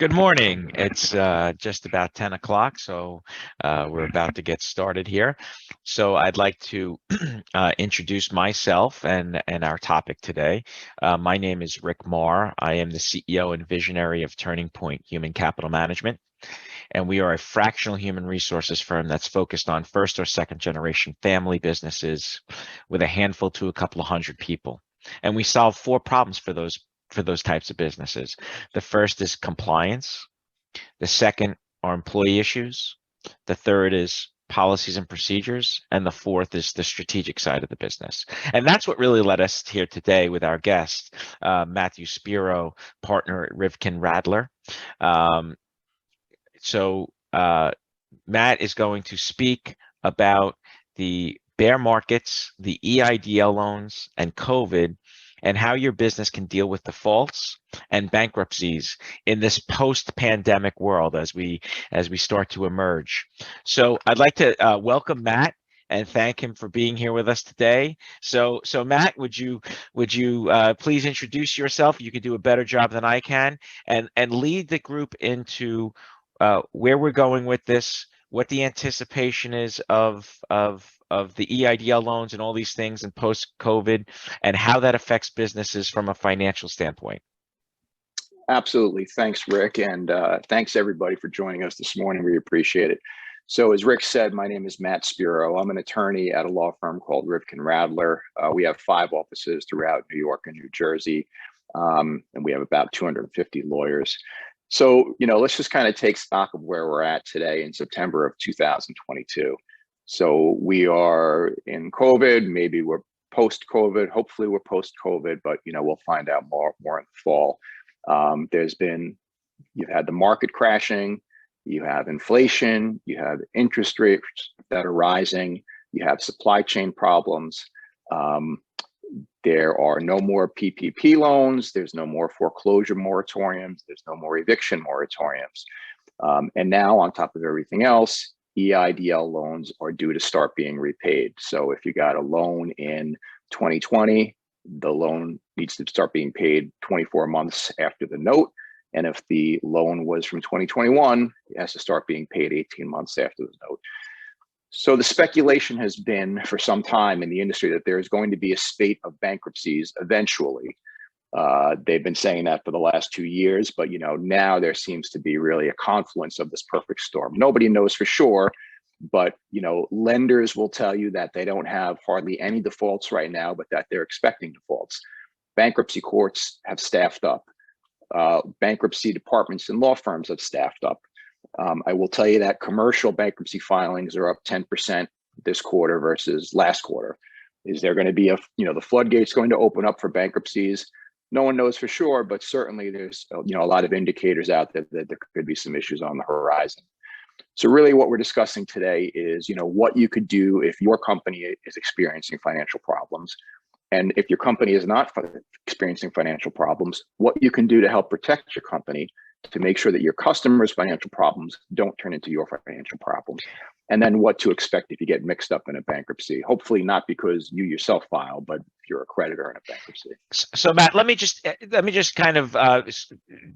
Good morning. It's just about 10 o'clock, so we're about to get started here. So I'd like to introduce myself and our topic today. My name is Rick Marr. I am the CEO and visionary of Turning Point Human Capital Management, and we are a fractional human resources firm that's focused on first or second generation family businesses with a handful to a couple of hundred people. And we solve four problems for those types of businesses. The first is compliance. The second are employee issues. The third is policies and procedures. And the fourth is the strategic side of the business. And that's what really led us here today with our guest, Matthew Spero, partner at Rivkin Radler. Um, so Matt is going to speak about the bear markets, the EIDL loans, and COVID, and how your business can deal with defaults and bankruptcies in this post-pandemic world as we start to emerge. So I'd like to welcome Matt and thank him for being here with us today. So Matt, would you please introduce yourself? You could do a better job than I can, and lead the group into where we're going with this, what the anticipation is of the EIDL loans and all these things and post-COVID, and how that affects businesses from a financial standpoint. Absolutely. Thanks, Rick. And thanks everybody for joining us this morning. We appreciate it. So as Rick said, my name is Matt Spero. I'm an attorney at a law firm called Rivkin Radler. We have 5 offices throughout New York and New Jersey, and we have about 250 lawyers. So, let's just kind of take stock of where we're at today in September of 2022. So we are in COVID, maybe we're post-COVID, hopefully we're post-COVID, but we'll find out more in the fall. You've had the market crashing, you have inflation, you have interest rates that are rising, you have supply chain problems. There are no more PPP loans, there's no more foreclosure moratoriums, there's no more eviction moratoriums. And now on top of everything else, EIDL loans are due to start being repaid. So if you got a loan in 2020, the loan needs to start being paid 24 months after the note. And if the loan was from 2021, it has to start being paid 18 months after the note. So the speculation has been for some time in the industry that there is going to be a spate of bankruptcies eventually. They've been saying that for the last 2 years, but now there seems to be really a confluence of this perfect storm. Nobody knows for sure, but lenders will tell you that they don't have hardly any defaults right now, but that they're expecting defaults. Bankruptcy courts have staffed up. Bankruptcy departments and law firms have staffed up. I will tell you that commercial bankruptcy filings are up 10% this quarter versus last quarter. Is there going to be the floodgates going to open up for bankruptcies? No one knows for sure, but certainly there's a lot of indicators out there that there could be some issues on the horizon. So really what we're discussing today is what you could do if your company is experiencing financial problems. And if your company is not experiencing financial problems, what you can do to help protect your company to make sure that your customers' financial problems don't turn into your financial problems. And then what to expect if you get mixed up in a bankruptcy. Hopefully not because you yourself file, but if you're a creditor in a bankruptcy. So Matt, let me just kind of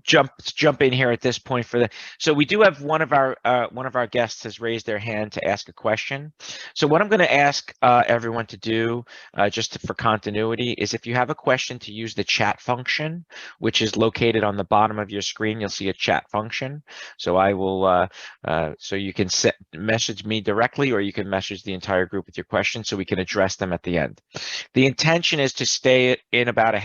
jump in here at this point so we do have one of our guests has raised their hand to ask a question. So what I'm going to ask everyone to do, just for continuity, is if you have a question, to use the chat function, which is located on the bottom of your screen. You'll see a chat function. So I will so you can message me directly, or you can message the entire group with your questions so we can address them at the end. The intention is to stay in about a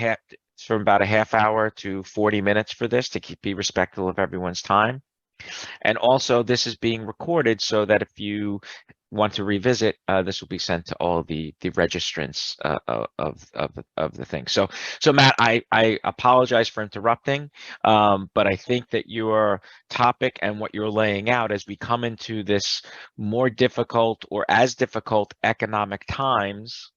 half hour to 40 minutes for this, to be respectful of everyone's time. And also this is being recorded so that if you want to revisit, this will be sent to all the registrants of the thing. So Matt, I apologize for interrupting, but I think that your topic and what you're laying out as we come into this more difficult or as difficult economic times,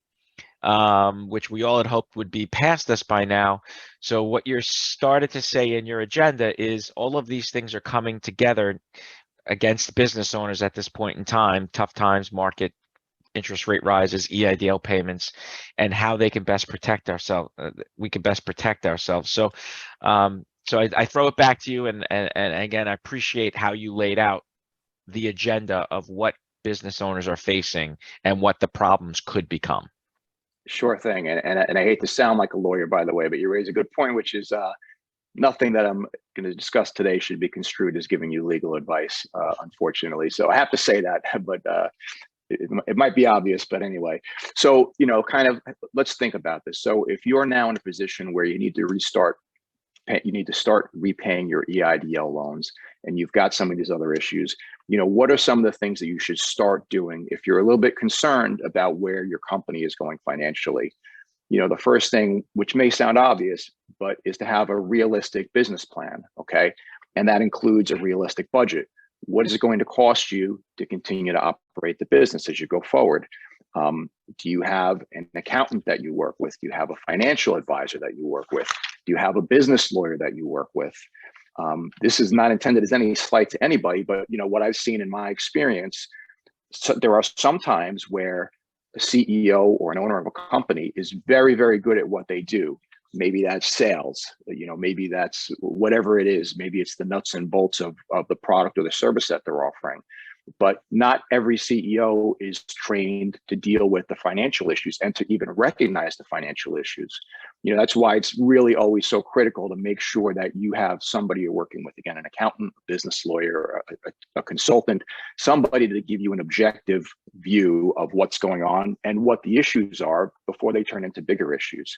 which we all had hoped would be past us by now. So what you're started to say in your agenda is all of these things are coming together against business owners at this point in time: tough times, market, interest rate rises, EIDL payments, and how they can best protect ourselves. We can best protect ourselves. So So I throw it back to you, and again, I appreciate how you laid out the agenda of what business owners are facing and what the problems could become. Sure thing. And I hate to sound like a lawyer, by the way, but you raise a good point, which is nothing that I'm going to discuss today should be construed as giving you legal advice, unfortunately. So I have to say that, but it might be obvious, but anyway. So, kind of, let's think about this. So if you're now in a position where you need to start repaying your EIDL loans, and you've got some of these other issues, what are some of the things that you should start doing if you're a little bit concerned about where your company is going financially? The first thing, which may sound obvious, but is to have a realistic business plan, okay? And that includes a realistic budget. What is it going to cost you to continue to operate the business as you go forward? Do you have an accountant that you work with? Do you have a financial advisor that you work with? Do you have a business lawyer that you work with? This is not intended as any slight to anybody, but what I've seen in my experience, so there are some times where a CEO or an owner of a company is very, very good at what they do. Maybe that's sales, maybe that's whatever it is. Maybe it's the nuts and bolts of the product or the service that they're offering. But not every CEO is trained to deal with the financial issues and to even recognize the financial issues. That's why it's really always so critical to make sure that you have somebody you're working with, again, an accountant, a business lawyer, a consultant, somebody to give you an objective view of what's going on and what the issues are before they turn into bigger issues.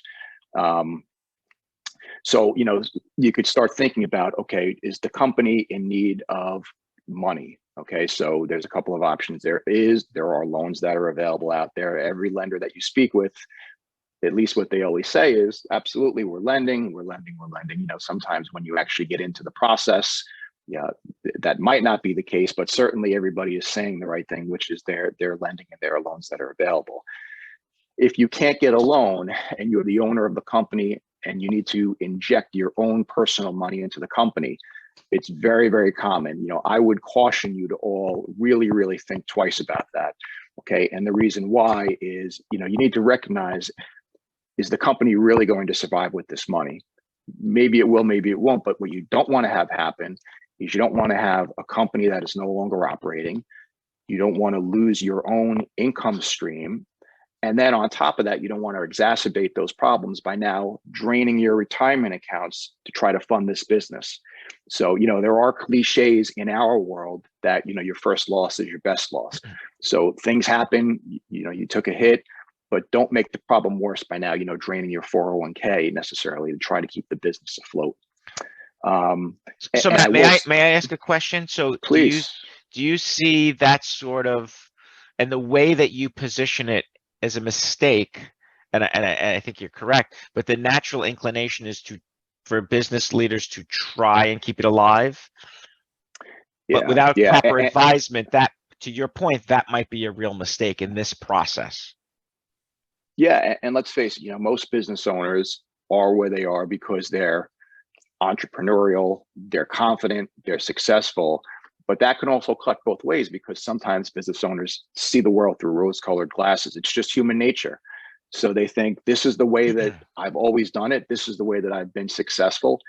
So, you could start thinking about, okay, is the company in need of money? Okay, so there's a couple of options. There are loans that are available out there. Every lender that you speak with, at least what they always say is, absolutely, we're lending. Sometimes when you actually get into the process, yeah, that might not be the case, but certainly everybody is saying the right thing, which is they're lending and there are loans that are available. If you can't get a loan and you're the owner of the company and you need to inject your own personal money into the company, it's very, very common. I would caution you to all really, really think twice about that. Okay. And the reason why is, you need to recognize, is the company really going to survive with this money? Maybe it will, maybe it won't. But what you don't want to have happen is you don't want to have a company that is no longer operating. You don't want to lose your own income stream. And then on top of that, you don't want to exacerbate those problems by now draining your retirement accounts to try to fund this business. So, there are cliches in our world that, your first loss is your best loss. So things happen, you took a hit, but don't make the problem worse by now, draining your 401k necessarily to try to keep the business afloat. So Matt, may I ask a question? So please. Do you see that sort of, and the way that you position it as a mistake, and I think you're correct, but the natural inclination is for business leaders to try and keep it alive, but without proper advisement, that, to your point, that might be a real mistake in this process. Yeah, and let's face it, most business owners are where they are because they're entrepreneurial, they're confident, they're successful. But that can also cut both ways, because sometimes business owners see the world through rose-colored glasses. It's just human nature. So they think, this is the way that I've always done it. This is the way that I've been successful.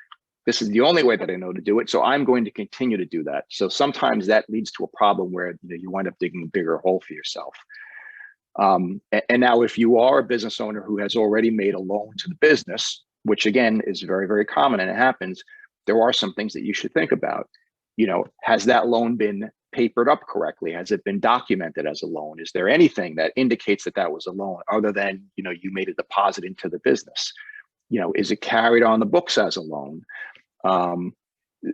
This is the only way that I know to do it. So I'm going to continue to do that. So sometimes that leads to a problem where you wind up digging a bigger hole for yourself. And now if you are a business owner who has already made a loan to the business, which again is very, very common and it happens, there are some things that you should think about. Has that loan been papered up correctly? Has it been documented as a loan? Is there anything that indicates that that was a loan other than, you made a deposit into the business? Is it carried on the books as a loan?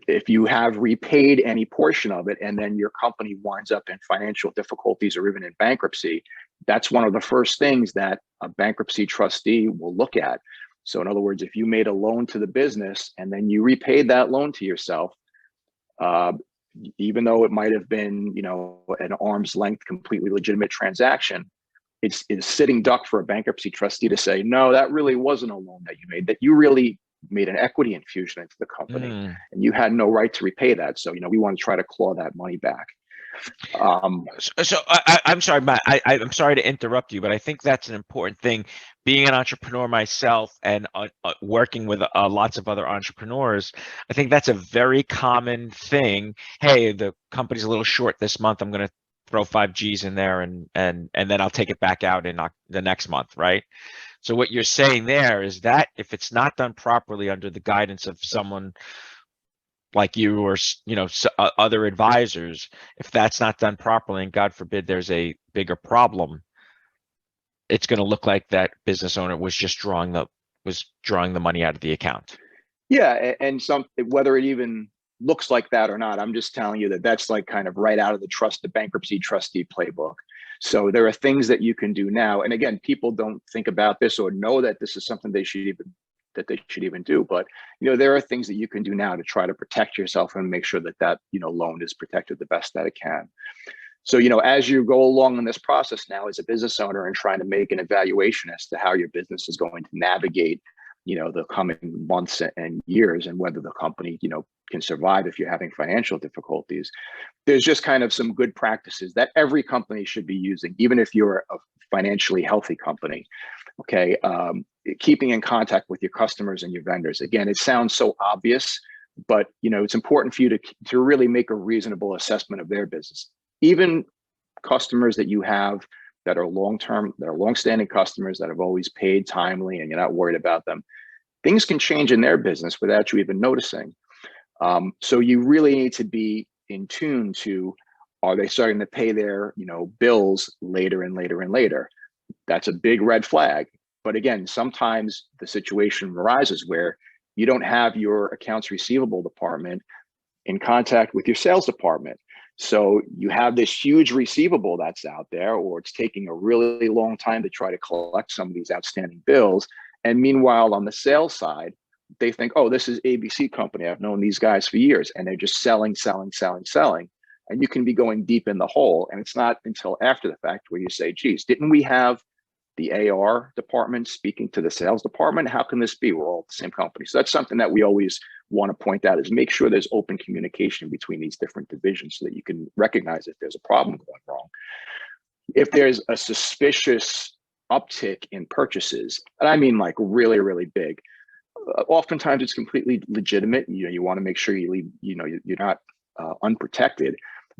If you have repaid any portion of it and then your company winds up in financial difficulties or even in bankruptcy, that's one of the first things that a bankruptcy trustee will look at. So in other words, if you made a loan to the business and then you repaid that loan to yourself, even though it might have been, an arm's length, completely legitimate transaction, it's sitting duck for a bankruptcy trustee to say, no, that really wasn't a loan that you made, that you really made an equity infusion into the company and you had no right to repay that. So, we want to try to claw that money back. I'm sorry, Matt. I'm sorry to interrupt you, but I think that's an important thing. Being an entrepreneur myself and working with lots of other entrepreneurs, I think that's a very common thing. Hey, the company's a little short this month. I'm going to throw 5 Gs in there, and then I'll take it back out in the next month, right? So what you're saying there is that if it's not done properly under the guidance of someone like you or other advisors, if that's not done properly, and God forbid there's a bigger problem, it's going to look like that business owner was just drawing the money out of the account. Yeah, and whether it even looks like that or not, I'm just telling you that that's like kind of right out of the bankruptcy trustee playbook. So there are things that you can do now, and again, people don't think about this or know that this is something they should even do. But there are things that you can do now to try to protect yourself and make sure that loan is protected the best that it can. So as you go along in this process now as a business owner and trying to make an evaluation as to how your business is going to navigate the coming months and years, and whether the company can survive if you're having financial difficulties, there's just kind of some good practices that every company should be using, even if you're a financially healthy company. Okay. Keeping in contact with your customers and your vendors. Again, it sounds so obvious, but it's important for you to really make a reasonable assessment of their business. Even customers that you have that are long-term, that are long-standing customers that have always paid timely and you're not worried about them, things can change in their business without you even noticing. So you really need to be in tune to, are they starting to pay their bills later and later and later? That's a big red flag. But again, sometimes the situation arises where you don't have your accounts receivable department in contact with your sales department. So you have this huge receivable that's out there, or it's taking a really long time to try to collect some of these outstanding bills. And meanwhile, on the sales side, they think, oh, this is ABC company. I've known these guys for years, and they're just selling. And you can be going deep in the hole. And it's not until after the fact where you say, geez, didn't we have the AR department speaking to the sales department? How can this be? We're all the same company. So that's something that we always want to point out, is make sure there's open communication between these different divisions so that you can recognize if there's a problem going wrong. If there's a suspicious uptick in purchases, and I mean like really, really big, oftentimes it's completely legitimate. You want to make sure you leave, you're not unprotected.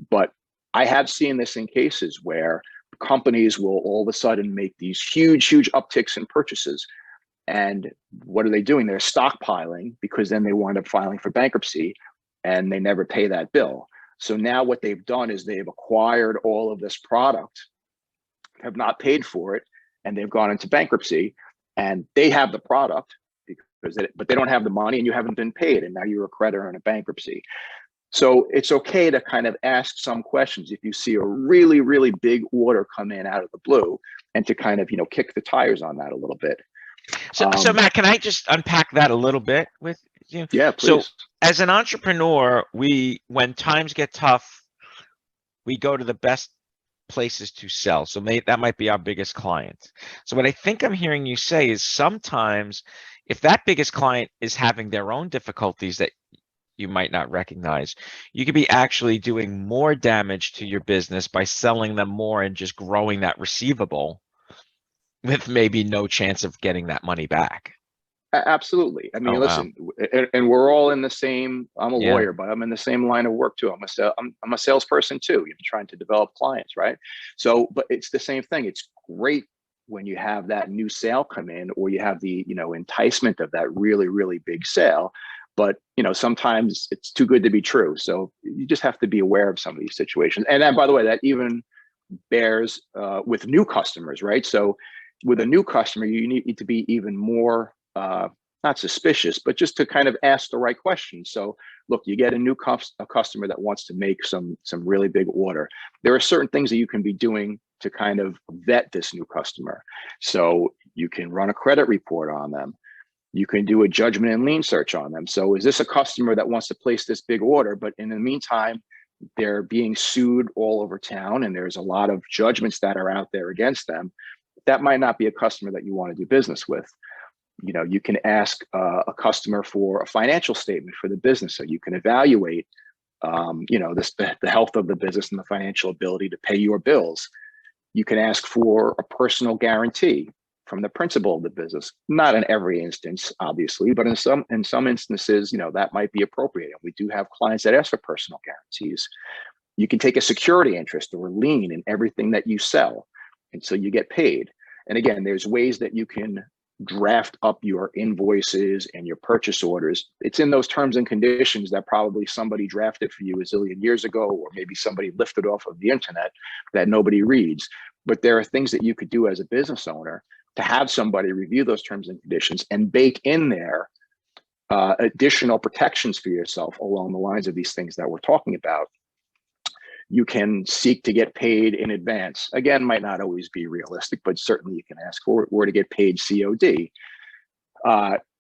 But I have seen this in cases where companies will all of a sudden make these huge upticks in purchases. And what are they doing? They're stockpiling, because then they wind up filing for bankruptcy and they never pay that bill. So now what they've done is they've acquired all of this product, have not paid for it, and they've gone into bankruptcy, and they have the product but they don't have the money, and you haven't been paid, and now you're a creditor in a bankruptcy. So it's okay to kind of ask some questions if you see a really, really big order come in out of the blue, and to kind of, kick the tires on that a little bit. So Matt, can I just unpack that a little bit with you? Yeah, please. So as an entrepreneur, when times get tough, we go to the best places to sell. So that might be our biggest client. So what I think I'm hearing you say is, sometimes if that biggest client is having their own difficulties that you might not recognize, you could be actually doing more damage to your business by selling them more and just growing that receivable with maybe no chance of getting that money back. Absolutely. I mean, listen, wow. and we're all in the same, I'm a Yeah. lawyer, but I'm in the same line of work too. I'm a salesperson too, trying to develop clients, right? So, but it's the same thing. It's great when you have that new sale come in, or you have the, enticement of that really, really big sale. But, sometimes it's too good to be true. So you just have to be aware of some of these situations. And then, by the way, that even bears with new customers, right? So with a new customer, you need to be even more, not suspicious, but just to kind of ask the right questions. So look, you get a customer that wants to make some really big order. There are certain things that you can be doing to kind of vet this new customer. So you can run a credit report on them. You can do a judgment and lien search on them. So is this a customer that wants to place this big order, but in the meantime, they're being sued all over town, and there's a lot of judgments that are out there against them? That might not be a customer that you want to do business with. You can ask a customer for a financial statement for the business, so you can evaluate the health of the business and the financial ability to pay your bills. You can ask for a personal guarantee from the principal of the business. Not in every instance, obviously, but in some instances, that might be appropriate. And we do have clients that ask for personal guarantees. You can take a security interest or lien in everything that you sell until you get paid. And again, there's ways that you can draft up your invoices and your purchase orders. It's in those terms and conditions that probably somebody drafted for you a zillion years ago, or maybe somebody lifted off of the internet that nobody reads. But there are things that you could do as a business owner to have somebody review those terms and conditions and bake in there additional protections for yourself along the lines of these things that we're talking about. You can seek to get paid in advance. Again, might not always be realistic, but certainly you can ask for it, or to get paid COD.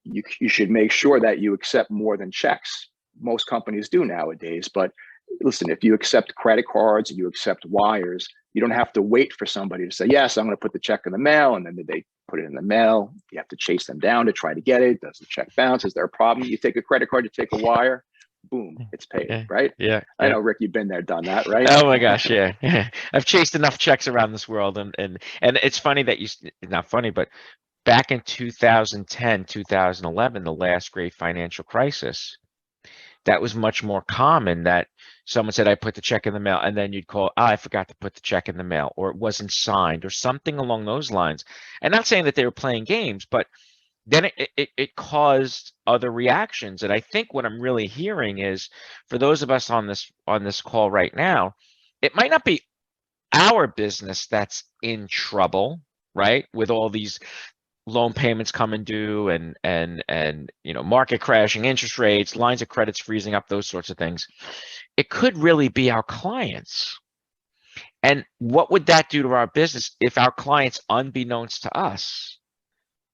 You should make sure that you accept more than checks. Most companies do nowadays, but listen, if you accept credit cards, you accept wires, you don't have to wait for somebody to say, yes, I'm going to put the check in the mail, and then they put it in the mail. You have to chase them down to try to get it. Does the check bounce? Is there a problem? You take a credit card, you take a wire, boom, it's paid, right? Yeah. I know, Rick, you've been there, done that, right? Oh my gosh, yeah. I've chased enough checks around this world, and it's funny that not funny, but back in 2010, 2011, the last great financial crisis, that was much more common that someone said, I put the check in the mail, and then you'd call, I forgot to put the check in the mail, or it wasn't signed, or something along those lines. And not saying that they were playing games, but then it caused other reactions. And I think what I'm really hearing is, for those of us on this call right now, it might not be our business that's in trouble, right? With all these loan payments coming due and market crashing, interest rates, lines of credits freezing up, those sorts of things. It could really be our clients. And what would that do to our business if our clients, unbeknownst to us,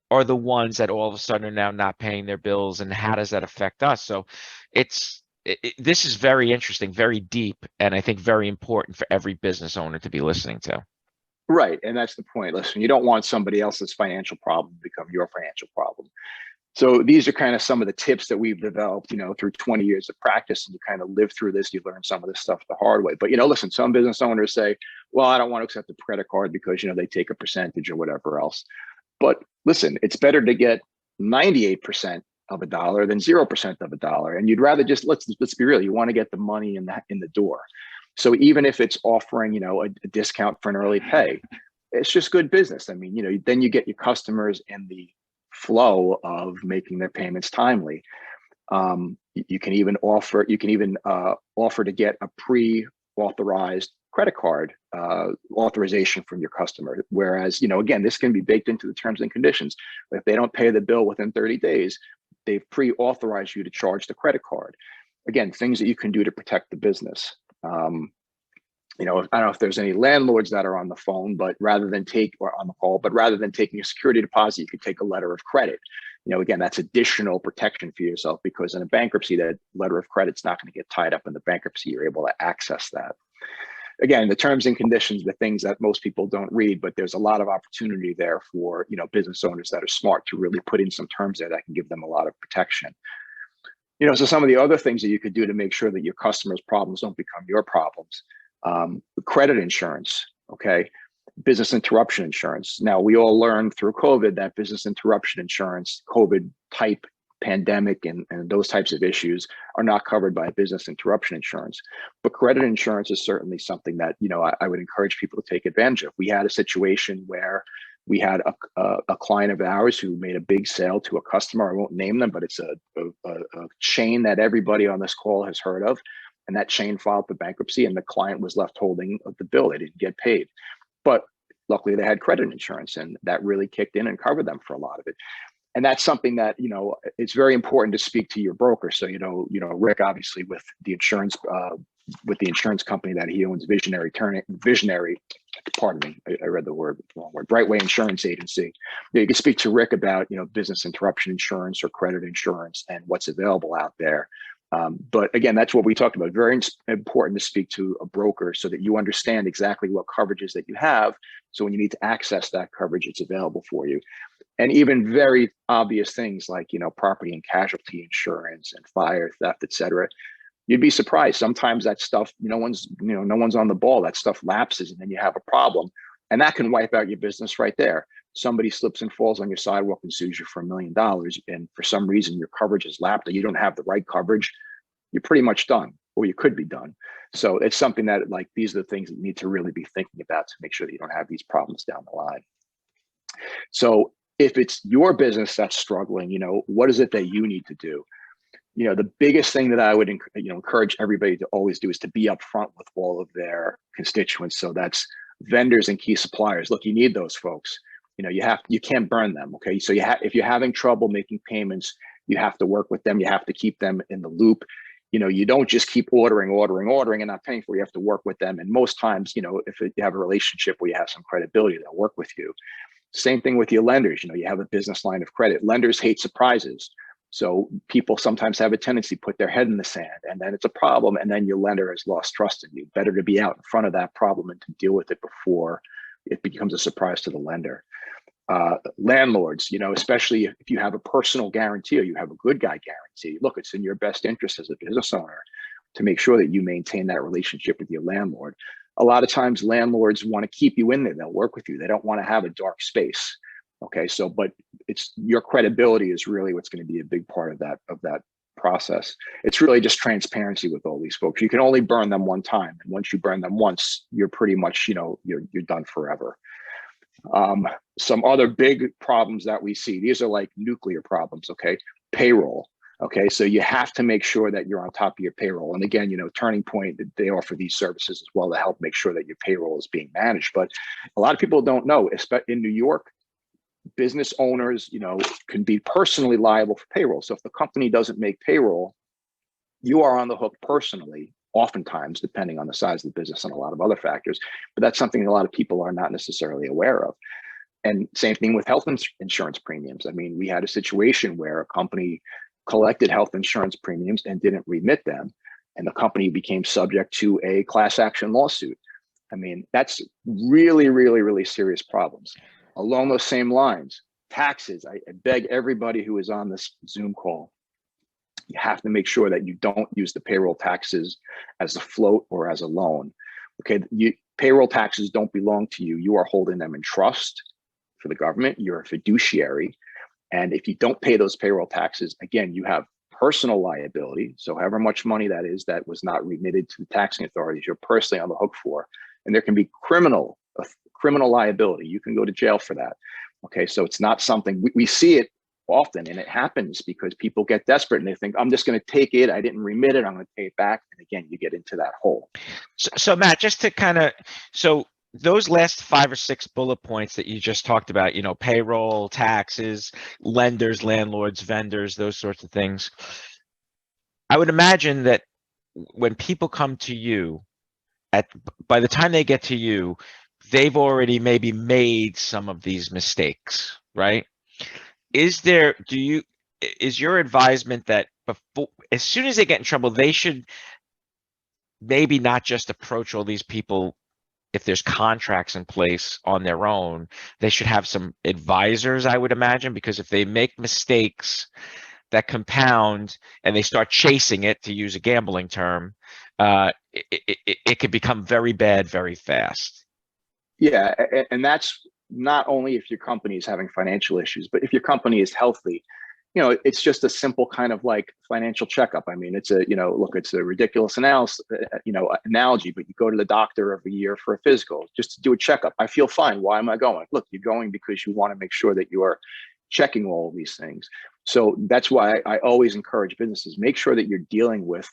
are the ones that all of a sudden are now not paying their bills, and how does that affect us? So this is very interesting, very deep, and I think very important for every business owner to be listening to. Right, and that's the point. Listen, you don't want somebody else's financial problem to become your financial problem. So these are kind of some of the tips that we've developed, through 20 years of practice, and you kind of live through this, you learn some of this stuff the hard way. But, listen, some business owners say, well, I don't want to accept a credit card because, they take a percentage or whatever else. But listen, it's better to get 98% of a dollar than 0% of a dollar. And you'd rather just, let's be real, you want to get the money in the door. So even if it's offering, a discount for an early pay, it's just good business. I mean, then you get your customers in the flow of making their payments timely. You can even offer to get a pre-authorized credit card authorization from your customer. Whereas, again, this can be baked into the terms and conditions. If they don't pay the bill within 30 days, they've pre-authorized you to charge the credit card. Again, things that you can do to protect the business. I don't know if there's any landlords that are on the phone, but rather than taking a security deposit, you could take a letter of credit. Again, that's additional protection for yourself, because in a bankruptcy, that letter of credit's not going to get tied up in the bankruptcy. You're able to access that. Again, the terms and conditions, the things that most people don't read, but there's a lot of opportunity there for, business owners that are smart to really put in some terms there that can give them a lot of protection. So some of the other things that you could do to make sure that your customers' problems don't become your problems. Credit insurance, okay? Business interruption insurance. Now, we all learned through COVID that business interruption insurance, COVID type pandemic and those types of issues are not covered by business interruption insurance. But credit insurance is certainly something that, I would encourage people to take advantage of. We had a situation where we had a client of ours who made a big sale to a customer. I won't name them, but it's a chain that everybody on this call has heard of. And that chain filed for bankruptcy, and the client was left holding the bill. They didn't get paid. But luckily, they had credit insurance, and that really kicked in and covered them for a lot of it. And that's something that, it's very important to speak to your broker. So, Rick, obviously, with the insurance company that he owns, Visionary, pardon me, I read the wrong word, Brightway Insurance Agency. You can speak to Rick about, business interruption insurance or credit insurance and what's available out there. But again, that's what we talked about. Very important to speak to a broker so that you understand exactly what coverages that you have. So when you need to access that coverage, it's available for you. And even very obvious things like, property and casualty insurance and fire, theft, et cetera. you'd be surprised. Sometimes that stuff, no one's on the ball. That stuff lapses, and then you have a problem, and that can wipe out your business right there. Somebody slips and falls on your sidewalk and sues you for $1 million, and for some reason your coverage is lapped, or you don't have the right coverage. You're pretty much done, or you could be done. So it's something that, like, these are the things that you need to really be thinking about to make sure that you don't have these problems down the line. So if it's your business that's struggling, what is it that you need to do? The biggest thing that I would encourage everybody to always do is to be upfront with all of their constituents. So that's vendors and key suppliers. Look, you need those folks. You can't burn them. Okay, so if you're having trouble making payments, you have to work with them. You have to keep them in the loop. You don't just keep ordering and not paying for it. You have to work with them. And most times, if you have a relationship where you have some credibility, they'll work with you. Same thing with your lenders. You have a business line of credit. Lenders hate surprises. So people sometimes have a tendency to put their head in the sand, and then it's a problem, and then your lender has lost trust in you. Better to be out in front of that problem and to deal with it before it becomes a surprise to the lender. Landlords, especially if you have a personal guarantee or you have a good guy guarantee, look, it's in your best interest as a business owner to make sure that you maintain that relationship with your landlord. A lot of times landlords want to keep you in there. They'll work with you. They don't want to have a dark space. Okay, so, but it's your credibility is really what's going to be a big part of that process. It's really just transparency with all these folks. You can only burn them one time, and once you burn them once, you're pretty much, you're done forever. Some other big problems that we see, these are like nuclear problems. Okay, payroll. Okay, so you have to make sure that you're on top of your payroll. And again, Turning Point, they offer these services as well to help make sure that your payroll is being managed. But a lot of people don't know, especially in New York, business owners, can be personally liable for payroll. So if the company doesn't make payroll, you are on the hook personally, oftentimes, depending on the size of the business and a lot of other factors. But that's something a lot of people are not necessarily aware of. And same thing with health insurance premiums. I mean, we had a situation where a company collected health insurance premiums and didn't remit them, and the company became subject to a class action lawsuit. I mean, that's really, really, really serious problems. Along those same lines, taxes. I beg everybody who is on this Zoom call, you have to make sure that you don't use the payroll taxes as a float or as a loan. Okay, payroll taxes don't belong to you. You are holding them in trust for the government. You're a fiduciary. And if you don't pay those payroll taxes, again, you have personal liability. So however much money that is that was not remitted to the taxing authorities, you're personally on the hook for. And there can be criminal liability. You can go to jail for that. Okay, so it's not something, we see it often, and it happens because people get desperate and they think, I'm just going to take it. I didn't remit it. I'm going to pay it back. And again, you get into that hole. So Matt, just to so those last 5 or 6 bullet points that you just talked about, payroll, taxes, lenders, landlords, vendors, those sorts of things. I would imagine that when people come to you, by the time they get to you, they've already maybe made some of these mistakes, right? Is your advisement that as soon as they get in trouble, they should maybe not just approach all these people if there's contracts in place on their own? They should have some advisors, I would imagine, because if they make mistakes that compound and they start chasing it, to use a gambling term, it could become very bad very fast. Yeah, and that's not only if your company is having financial issues, but if your company is healthy. It's just a simple kind of like financial checkup. I mean, it's it's a ridiculous analogy, but you go to the doctor every year for a physical just to do a checkup. I feel fine. Why am I going? Look, you're going because you want to make sure that you are checking all of these things. So that's why I always encourage businesses, make sure that you're dealing with,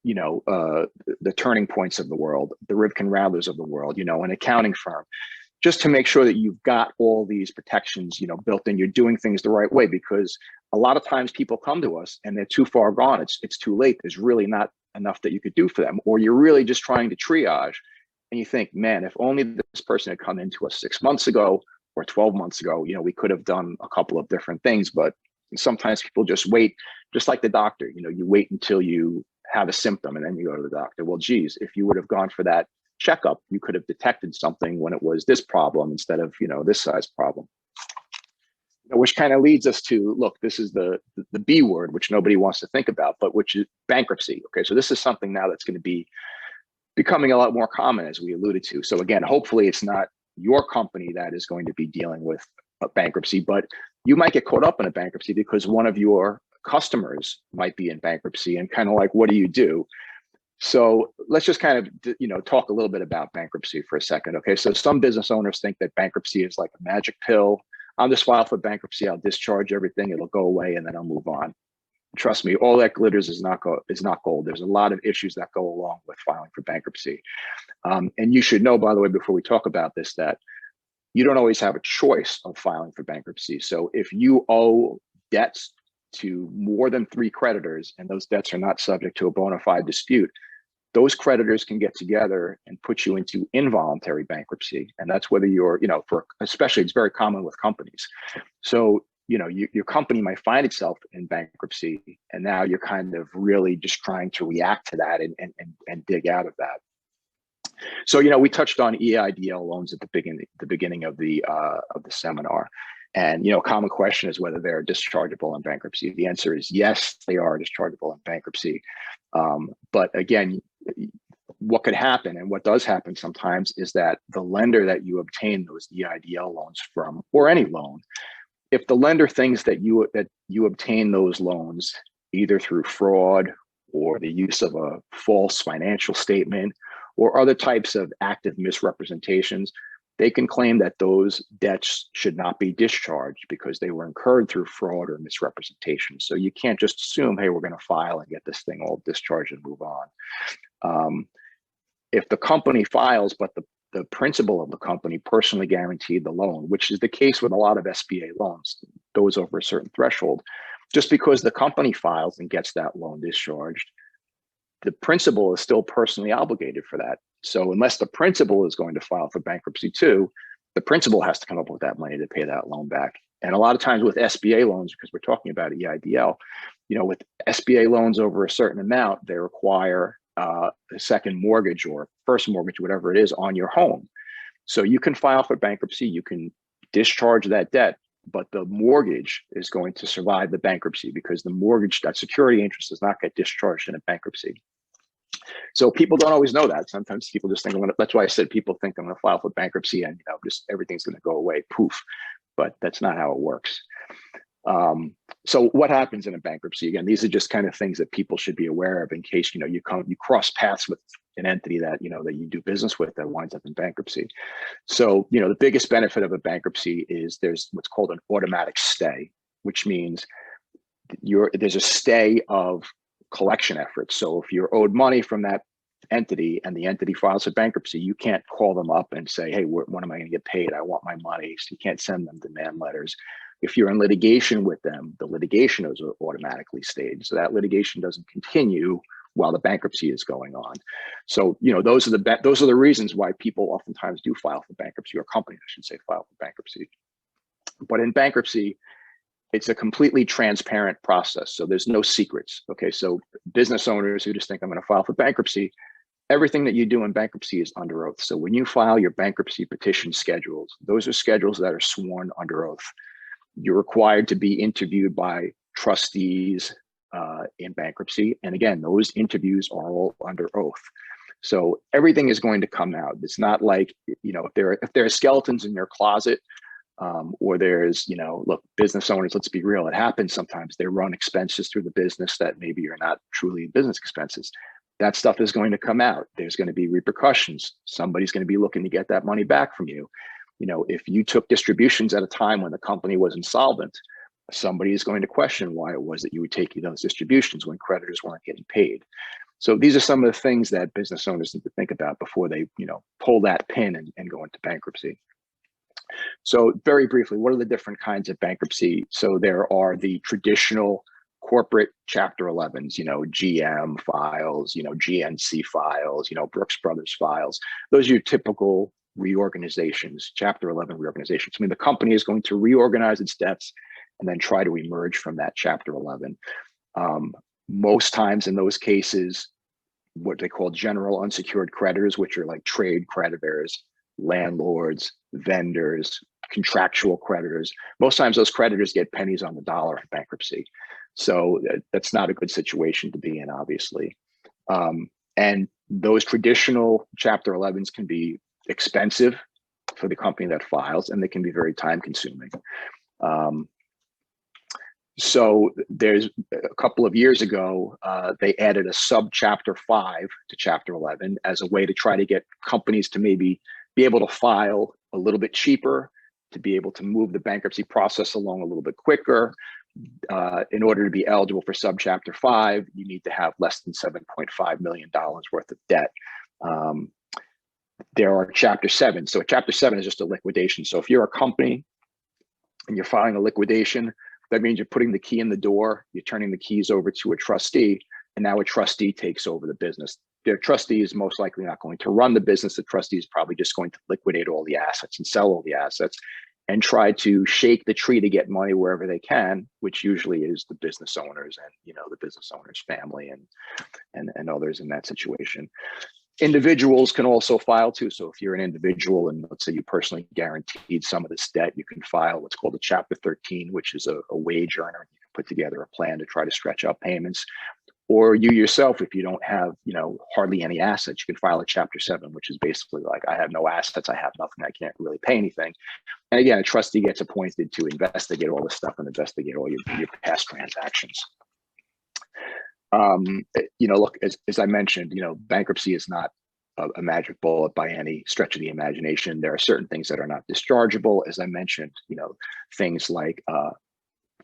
the Turning Points of the world, the Rivkin Rathlers of the world, an accounting firm, just to make sure that you've got all these protections, built in. You're doing things the right way, because a lot of times people come to us and they're too far gone. It's too late. There's really not enough that you could do for them, or you're really just trying to triage. And you think, man, if only this person had come into us 6 months ago or 12 months ago, we could have done a couple of different things. But sometimes people just wait, just like the doctor, you wait until you have a symptom and then you go to the doctor. Well, geez, if you would have gone for that checkup, you could have detected something when it was this problem instead of, this size problem. which kind of leads us to, look, this is the B word, which nobody wants to think about, but which is bankruptcy. Okay, so this is something now that's going to be becoming a lot more common, as we alluded to. So again, hopefully it's not your company that is going to be dealing with a bankruptcy, but you might get caught up in a bankruptcy because one of your customers might be in bankruptcy, and kind of like, what do you do? So let's just kind of, talk a little bit about bankruptcy for a second. Okay, so some business owners think that bankruptcy is like a magic pill. I'll just file for bankruptcy, I'll discharge everything, it'll go away, and then I'll move on. Trust me, all that glitters is not gold. There's a lot of issues that go along with filing for bankruptcy. And you should know, by the way, before we talk about this, that you don't always have a choice of filing for bankruptcy. So if you owe debts to more than 3 creditors, and those debts are not subject to a bona fide dispute, those creditors can get together and put you into involuntary bankruptcy. And that's whether you're, especially it's very common with companies. So, your company might find itself in bankruptcy, and now you're kind of really just trying to react to that and dig out of that. So, we touched on EIDL loans at the beginning of the seminar. And, common question is whether they're dischargeable in bankruptcy. The answer is yes, they are dischargeable in bankruptcy. But again, what could happen, and what does happen sometimes, is that the lender that you obtain those EIDL loans from, or any loan, if the lender thinks that you obtain those loans either through fraud or the use of a false financial statement or other types of active misrepresentations, they can claim that those debts should not be discharged because they were incurred through fraud or misrepresentation. So you can't just assume, hey, we're going to file and get this thing all discharged and move on. If the company files, but the principal of the company personally guaranteed the loan, which is the case with a lot of SBA loans, those over a certain threshold, just because the company files and gets that loan discharged, the principal is still personally obligated for that. So unless the principal is going to file for bankruptcy too, the principal has to come up with that money to pay that loan back. And a lot of times with SBA loans, because we're talking about EIDL, with SBA loans over a certain amount, they require a second mortgage or first mortgage, whatever it is, on your home. So you can file for bankruptcy, you can discharge that debt, but the mortgage is going to survive the bankruptcy because the mortgage, that security interest, does not get discharged in a bankruptcy. So people don't always know that. Sometimes people just think, that's why I said people think I'm going to file for bankruptcy and just everything's going to go away, poof. But that's not how it works. So what happens in a bankruptcy? Again, these are just kind of things that people should be aware of in case you cross paths with an entity that that you do business with that winds up in bankruptcy. So the biggest benefit of a bankruptcy is there's what's called an automatic stay, which means there's a stay of collection efforts. So if you're owed money from that entity and the entity files for bankruptcy, you can't call them up and say, hey, when am I going to get paid? I want my money. So you can't send them demand letters. If you're in litigation with them, the litigation is automatically stayed. So that litigation doesn't continue while the bankruptcy is going on. So, those are the reasons why people oftentimes do file for bankruptcy, or companies, I should say, file for bankruptcy. But in bankruptcy, it's a completely transparent process. So there's no secrets. Okay, so business owners who just think I'm going to file for bankruptcy, everything that you do in bankruptcy is under oath. So when you file your bankruptcy petition schedules, those are schedules that are sworn under oath. You're required to be interviewed by trustees in bankruptcy. And again, those interviews are all under oath. So everything is going to come out. It's not like, if there are skeletons in your closet, or there's, look, business owners, let's be real, it happens sometimes. They run expenses through the business that maybe are not truly business expenses. That stuff is going to come out. There's going to be repercussions. Somebody's going to be looking to get that money back from you. If you took distributions at a time when the company was insolvent, somebody is going to question why it was that you were taking those distributions when creditors weren't getting paid. So these are some of the things that business owners need to think about before they, pull that pin and go into bankruptcy. So very briefly, what are the different kinds of bankruptcy? So there are the traditional corporate Chapter 11s, GM files, GNC files, Brooks Brothers files. Those are your typical reorganizations, Chapter 11 reorganizations. I mean, the company is going to reorganize its debts and then try to emerge from that Chapter 11. Most times in those cases, what they call general unsecured creditors, which are like trade creditors, landlords, vendors, contractual creditors. Most times those creditors get pennies on the dollar in bankruptcy. So that's not a good situation to be in, obviously. And those traditional Chapter 11s can be expensive for the company that files, and they can be very time consuming. So there's a couple of years ago, they added a sub Chapter 5 to Chapter 11 as a way to try to get companies to maybe be able to file a little bit cheaper, to be able to move the bankruptcy process along a little bit quicker. In order to be eligible for sub Chapter 5, you need to have less than $7.5 million worth of debt. There are Chapter 7. So Chapter 7 is just a liquidation. So if you're a company and you're filing a liquidation, that means you're putting the key in the door, you're turning the keys over to a trustee, and now a trustee takes over the business. The trustee is most likely not going to run the business. The trustee is probably just going to liquidate all the assets and sell all the assets and try to shake the tree to get money wherever they can, which usually is the business owners and, you know, the business owner's family and others in that situation. Individuals can also file too. So if you're an individual and let's say you personally guaranteed some of this debt, you can file what's called a Chapter 13, which is a wage earner. You can put together a plan to try to stretch out payments. Or you yourself, if you don't have, you know, hardly any assets, you can file a Chapter 7, which is basically like, I have no assets, I have nothing, I can't really pay anything. And again, a trustee gets appointed to investigate all this stuff and investigate all your past transactions. You know, look, as I mentioned, you know, bankruptcy is not a magic bullet by any stretch of the imagination. There are certain things that are not dischargeable. As I mentioned, you know, things like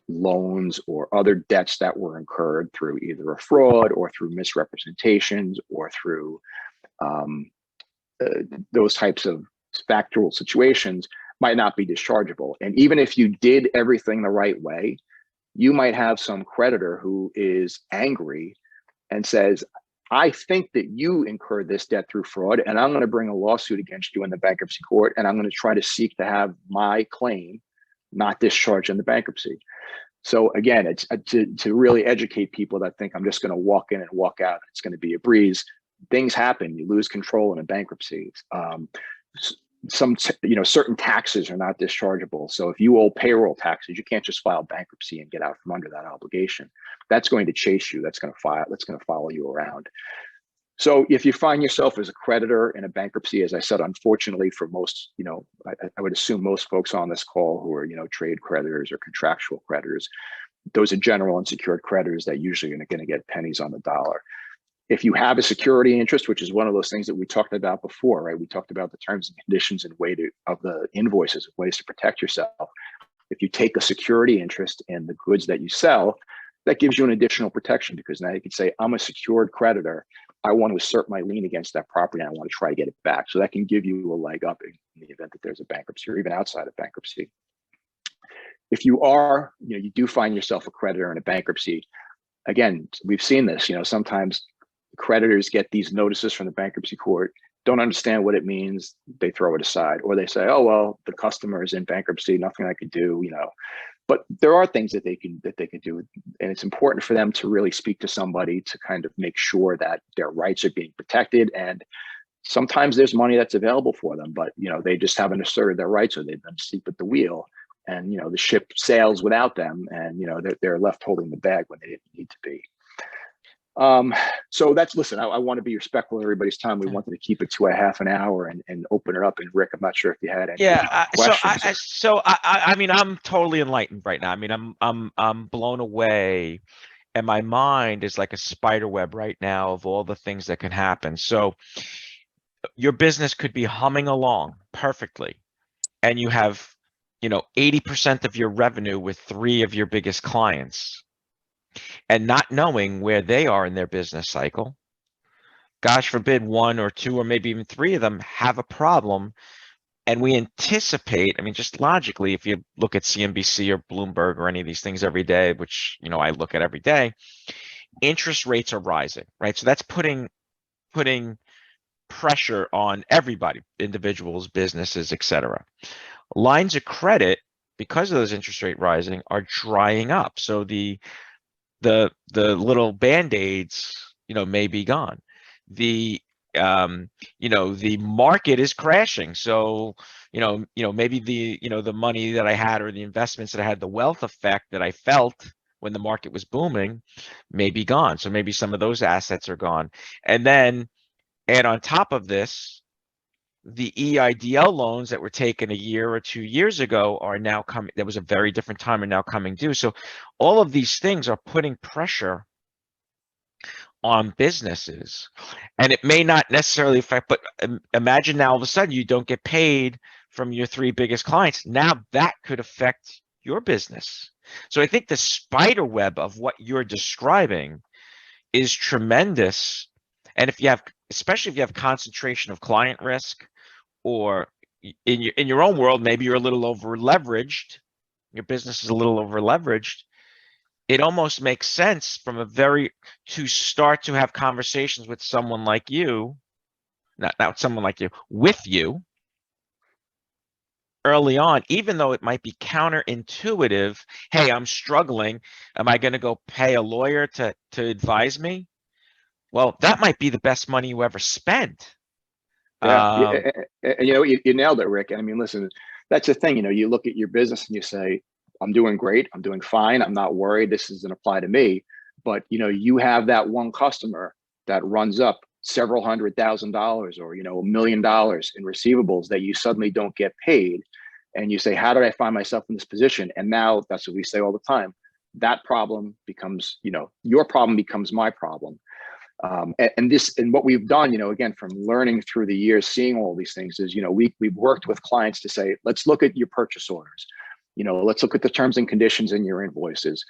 loans or other debts that were incurred through either a fraud or through misrepresentations or through those types of factual situations might not be dischargeable. And even if you did everything the right way, you might have some creditor who is angry and says, I think that you incurred this debt through fraud, and I'm going to bring a lawsuit against you in the bankruptcy court, and I'm going to try to seek to have my claim not discharged in the bankruptcy. So again, it's to really educate people that think I'm just going to walk in and walk out, it's going to be a breeze. Things happen. You lose control in a bankruptcy. Certain taxes are not dischargeable. So if you owe payroll taxes, you can't just file bankruptcy and get out from under that obligation. That's going to chase you. That's going to follow you around. So if you find yourself as a creditor in a bankruptcy, as I said, unfortunately for most, you know, I would assume most folks on this call who are, you know, trade creditors or contractual creditors, those are general unsecured creditors that usually are going to get pennies on the dollar. If you have a security interest, which is one of those things that we talked about before, right? We talked about the terms and conditions and of the invoices, ways to protect yourself. If you take a security interest in the goods that you sell, that gives you an additional protection because now you can say, I'm a secured creditor. I want to assert my lien against that property and I want to try to get it back. So that can give you a leg up in the event that there's a bankruptcy or even outside of bankruptcy. If you are, you know, you do find yourself a creditor in a bankruptcy, again, we've seen this, you know, sometimes creditors get these notices from the bankruptcy court, don't understand what it means, they throw it aside, or they say, oh, well, the customer is in bankruptcy, nothing I could do, you know. But there are things that they can do, and it's important for them to really speak to somebody to kind of make sure that their rights are being protected. And sometimes there's money that's available for them, but you know, they just haven't asserted their rights or they've been asleep at the wheel, and you know, the ship sails without them, and you know, they're left holding the bag when they didn't need to be. So listen, I want to be respectful of everybody's time. We wanted to keep it to a half an hour and open it up. And Rick, I'm not sure if you had any questions. I mean, I'm totally enlightened right now. I mean, I'm blown away, and my mind is like a spider web right now of all the things that can happen. So your business could be humming along perfectly, and you have, you know, 80% of your revenue with 3 of your biggest clients, and not knowing where they are in their business cycle. Gosh forbid 1 or 2 or maybe even 3 of them have a problem. And we anticipate, I mean, just logically, if you look at CNBC or Bloomberg or any of these things every day, which, you know, I look at every day, interest rates are rising, right? So that's putting pressure on everybody, individuals, businesses, etc. Lines of credit, because of those interest rate rising, are drying up. So the little band-aids, you know, may be gone. the market is crashing. So, maybe the money that I had or the investments that I had, the wealth effect that I felt when the market was booming may be gone. So maybe some of those assets are gone. And then add on top of this, the EIDL loans that were taken a year or 2 years ago are now coming. That was a very different time and now coming due. So all of these things are putting pressure on businesses, and it may not necessarily affect, but imagine now all of a sudden you don't get paid from your 3 biggest clients. Now that could affect your business. So I think the spider web of what you're describing is tremendous. And especially if you have concentration of client risk, or in your own world, maybe you're a little over leveraged, your business is a little over leveraged, it almost makes sense to start to have conversations with someone like you, not someone like you, with you early on, even though it might be counterintuitive. Hey, I'm struggling. Am I going to go pay a lawyer to advise me? Well, that might be the best money you ever spent. Yeah, you nailed it, Rick. I mean, listen, that's the thing. You look at your business and you say, I'm doing great. I'm doing fine. I'm not worried. This doesn't apply to me. But, you have that one customer that runs up several $100,000 or, $1 million in receivables that you suddenly don't get paid. And you say, how did I find myself in this position? And now that's what we say all the time. That problem becomes, your problem becomes my problem. And what we've done, again, from learning through the years, seeing all these things is, we've worked with clients to say, let's look at your purchase orders. Let's look at the terms and conditions in your invoices,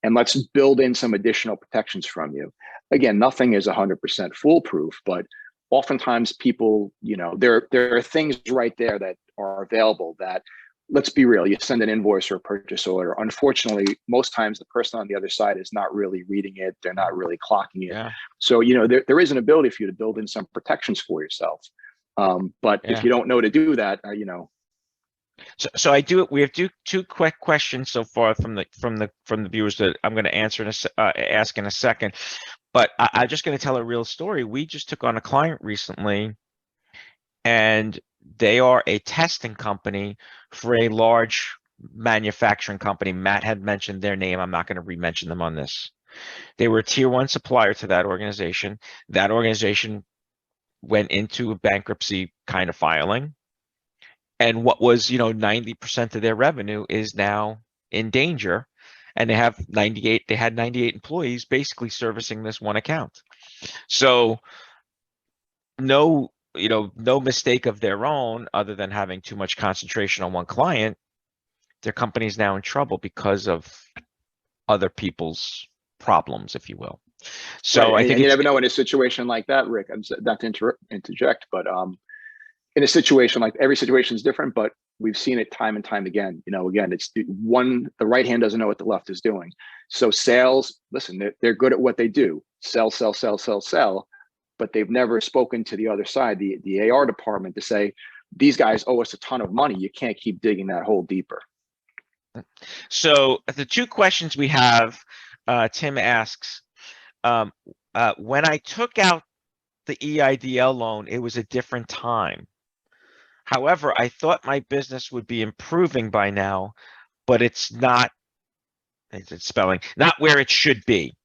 and let's build in some additional protections from you. Again, nothing is 100% foolproof, but oftentimes people, there are things right there that are available that, let's be real, you send an invoice or a purchase order. Unfortunately, most times the person on the other side is not really reading it. They're not really clocking it. Yeah. So, there is an ability for you to build in some protections for yourself. But if you don't know to do that, So we have two quick questions so far from the viewers that I'm going to answer ask in a second. But I'm just going to tell a real story. We just took on a client recently, and they are a testing company for a large manufacturing company. Matt had mentioned their name. I'm not going to re-mention them on this. They were a tier 1 supplier to that organization. That organization went into a bankruptcy kind of filing. And what was, 90% of their revenue is now in danger. And they had 98 employees basically servicing this one account. So no mistake of their own, other than having too much concentration on one client. Their company is now in trouble because of other people's problems, if you will. So right. I think you never know in a situation like that, Rick. I'm not to interject, but in a situation like, every situation is different, but we've seen it time and time again. Again, it's the right hand doesn't know what the left is doing. So sales, listen, they're good at what they do. Sell, sell, sell, sell, sell. But they've never spoken to the other side, the AR department, to say, these guys owe us a ton of money. You can't keep digging that hole deeper. So the 2 questions we have, Tim asks, when I took out the EIDL loan, it was a different time. However, I thought my business would be improving by now, but it's not. It's spelling not where it should be.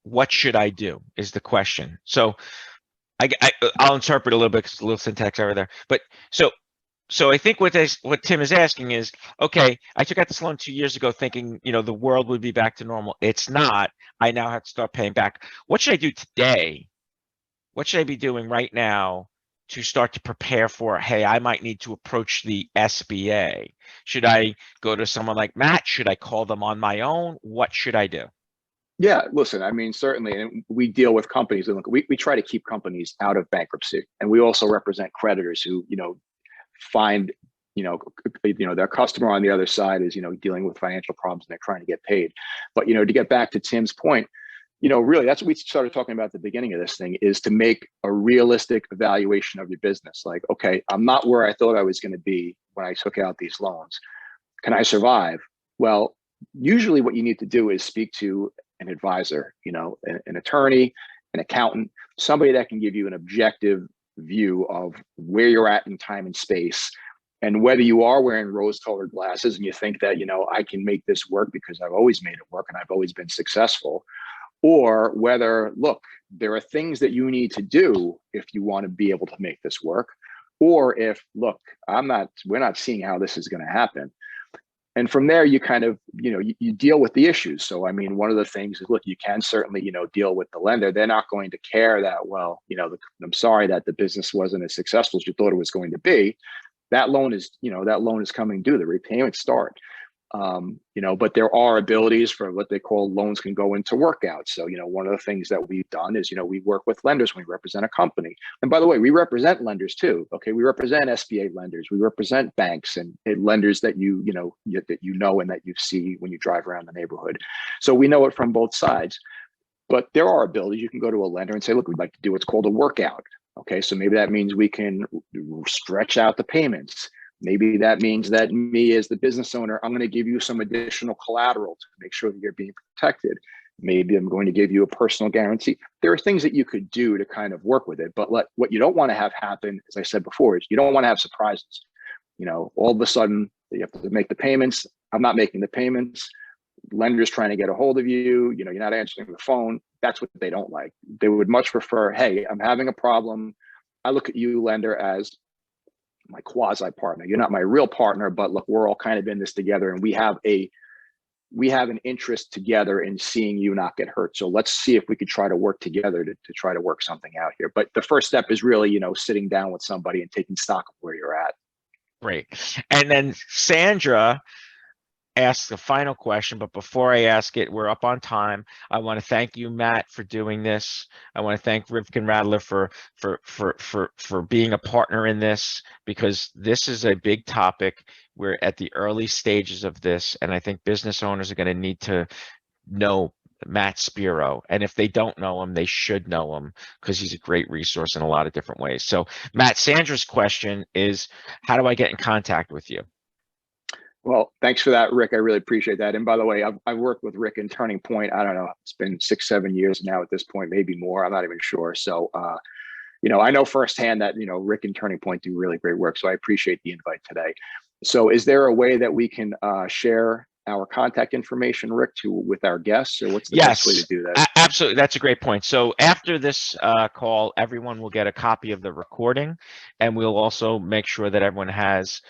What should I do is the question. So I'll interpret a little bit because it's a little syntax over there. But so I think what Tim is asking is, okay, I took out this loan 2 years ago thinking, the world would be back to normal. It's not. I now have to start paying back. What should I do today? What should I be doing right now to start to prepare for, hey, I might need to approach the SBA? Should I go to someone like Matt? Should I call them on my own? What should I do? Yeah, listen, I mean, certainly, and we deal with companies, and we try to keep companies out of bankruptcy. And we also represent creditors who, find, their customer on the other side is, dealing with financial problems and they're trying to get paid. But, to get back to Tim's point, really, that's what we started talking about at the beginning of this thing, is to make a realistic evaluation of your business. Like, okay, I'm not where I thought I was going to be when I took out these loans. Can I survive? Well, usually what you need to do is speak to an advisor, an attorney, an accountant, somebody that can give you an objective view of where you're at in time and space, and whether you are wearing rose-colored glasses and you think that, I can make this work because I've always made it work and I've always been successful, or whether, look, there are things that you need to do if you want to be able to make this work, or if, look, we're not seeing how this is going to happen. And from there, you kind of, you deal with the issues. So, I mean, one of the things is, look, you can certainly, deal with the lender. They're not going to care that, well, I'm sorry that the business wasn't as successful as you thought it was going to be. That loan is coming due. The repayments start. But there are abilities for what they call loans can go into workouts. So, one of the things that we've done is, we work with lenders when we represent a company. And by the way, we represent lenders too. Okay. We represent SBA lenders. We represent banks and lenders that and that you see when you drive around the neighborhood. So we know it from both sides, but there are abilities. You can go to a lender and say, look, we'd like to do what's called a workout. Okay. So maybe that means we can stretch out the payments. Maybe that means that me as the business owner, I'm going to give you some additional collateral to make sure that you're being protected. Maybe I'm going to give you a personal guarantee. There are things that you could do to kind of work with it. But what you don't want to have happen, as I said before, is you don't want to have surprises. All of a sudden you have to make the payments. I'm not making the payments. Lender's trying to get a hold of you. You're not answering the phone. That's what they don't like. They would much prefer, hey, I'm having a problem. I look at you, lender, as my quasi partner. You're not my real partner, but look, we're all kind of in this together, and we have an interest together in seeing you not get hurt. So let's see if we could try to work together to try to work something out here. But the first step is really, sitting down with somebody and taking stock of where you're at. Great. And then Sandra ask the final question, but before I ask it, we're up on time. I want to thank you, Matt, for doing this. I want to thank Rivkin Radler for being a partner in this, because this is a big topic. We're at the early stages of this, and I think business owners are going to need to know Matt Spero, and if they don't know him, they should know him, because he's a great resource in a lot of different ways. So Matt, Sandra's question is, how do I get in contact with you? Well, thanks for that, Rick. I really appreciate that. And by the way, I've worked with Rick in Turning Point. I don't know, it's been 6-7 years now at this point, maybe more. I'm not even sure. So, I know firsthand that, Rick and Turning Point do really great work. So I appreciate the invite today. So is there a way that we can share our contact information, Rick, with our guests, or what's the best way to do that? Absolutely. That's a great point. So after this call, everyone will get a copy of the recording, and we'll also make sure that everyone has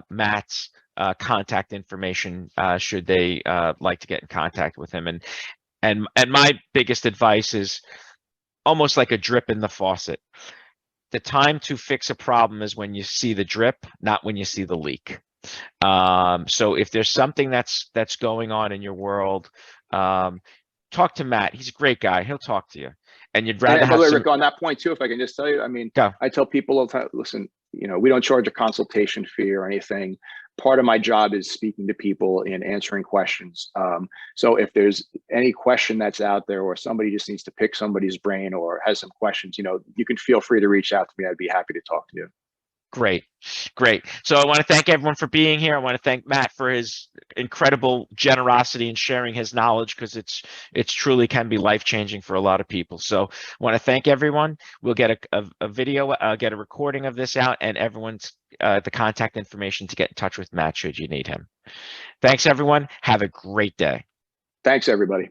Matt's contact information should they like to get in contact with him. And my biggest advice is almost like a drip in the faucet. The time to fix a problem is when you see the drip, not when you see the leak. So if there's something that's going on in your world, talk to Matt. He's a great guy. He'll talk to you. And you'd rather have Rick, on that point too, if I can just tell you, I mean, I tell people all the time, listen, we don't charge a consultation fee or anything. Part of my job is speaking to people and answering questions. So if there's any question that's out there, or somebody just needs to pick somebody's brain or has some questions, you can feel free to reach out to me. I'd be happy to talk to you. Great. So I want to thank everyone for being here. I want to thank Matt for his incredible generosity in sharing his knowledge, because it's truly can be life-changing for a lot of people. So I want to thank everyone. We'll get a video, get a recording of this out, and everyone's the contact information to get in touch with Matt should you need him. Thanks, everyone. Have a great day. Thanks, everybody.